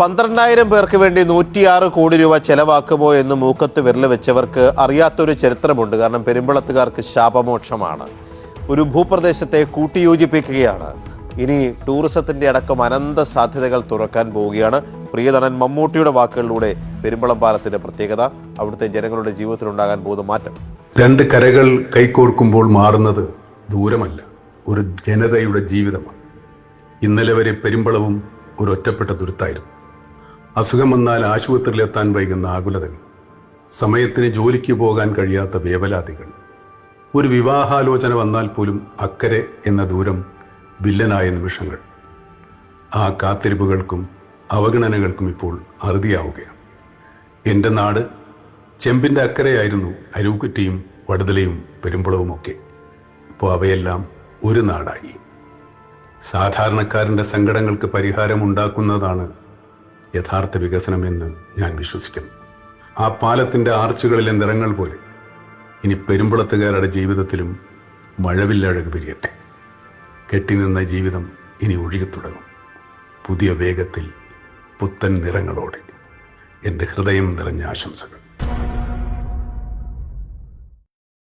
12,000 പേർക്ക് വേണ്ടി 106 കോടി രൂപ ചെലവാക്കുമോ എന്ന് മൂക്കത്ത് വിരൽ വെച്ചവർക്ക് അറിയാത്തൊരു ചരിത്രമുണ്ട്. കാരണം പെരുമ്പളത്തുകാർക്ക് ശാപമോക്ഷമാണ്. ഒരു ഭൂപ്രദേശത്തെ കൂട്ടിയോജിപ്പിക്കുകയാണ്. ഇനി ടൂറിസത്തിന്റെ അടക്കം അനന്ത സാധ്യതകൾ തുറക്കാൻ പോവുകയാണ്. പ്രിയതനൻ മമ്മൂട്ടിയുടെ വാക്കുകളിലൂടെ പെരുമ്പളം പാലത്തിന്റെ പ്രത്യേകത, അവിടുത്തെ ജനങ്ങളുടെ ജീവിതത്തിലുണ്ടാകാൻ പോകുന്ന മാറ്റം. രണ്ട് കരകൾ കൈകോർക്കുമ്പോൾ മാറുന്നത് ദൂരമല്ല, ഒരു ജനതയുടെ ജീവിതമാണ്. ഇന്നലെ വരെ പെരുമ്പളവും ഒരു ഒറ്റപ്പെട്ട ദുരിതമായിരുന്നു. അസുഖം വന്നാൽ ആശുപത്രിയിലെത്താൻ വൈകുന്ന ആകുലതകൾ, സമയത്തിന് ജോലിക്ക് പോകാൻ കഴിയാത്ത വേവലാതികൾ, ഒരു വിവാഹാലോചന വന്നാൽ പോലും അക്കരെ എന്ന ദൂരം വില്ലനായ നിമിഷങ്ങൾ. ആ കാത്തിരിപ്പുകൾക്കും അവഗണനകൾക്കും ഇപ്പോൾ അറുതിയാവുകയാണ്. എൻ്റെ നാട് ചെമ്പിൻ്റെ അക്കരെയായിരുന്നു അരൂക്കുറ്റിയും വടുതലയും പെരുമ്പളവുമൊക്കെ. ഇപ്പോൾ അവയെല്ലാം ഒരു നാടായി. സാധാരണക്കാരൻ്റെ സങ്കടങ്ങൾക്ക് പരിഹാരമുണ്ടാക്കുന്നതാണ് യഥാർത്ഥ വികസനമെന്ന് ഞാൻ വിശ്വസിക്കുന്നു. ആ പാലത്തിൻ്റെ ആർച്ചുകളിലെ നിറങ്ങൾ പോലെ ഇനി പെരുമ്പളത്തുകാരുടെ ജീവിതത്തിലും മഴവില്ലഴക് പിരിയട്ടെ. കെട്ടിനിന്ന ജീവിതം ഇനി ഒഴുകിത്തുടങ്ങും, പുതിയ വേഗത്തിൽ, പുത്തൻ നിറങ്ങളോടെ. എൻ്റെ ഹൃദയം നിറഞ്ഞ ആശംസകൾ.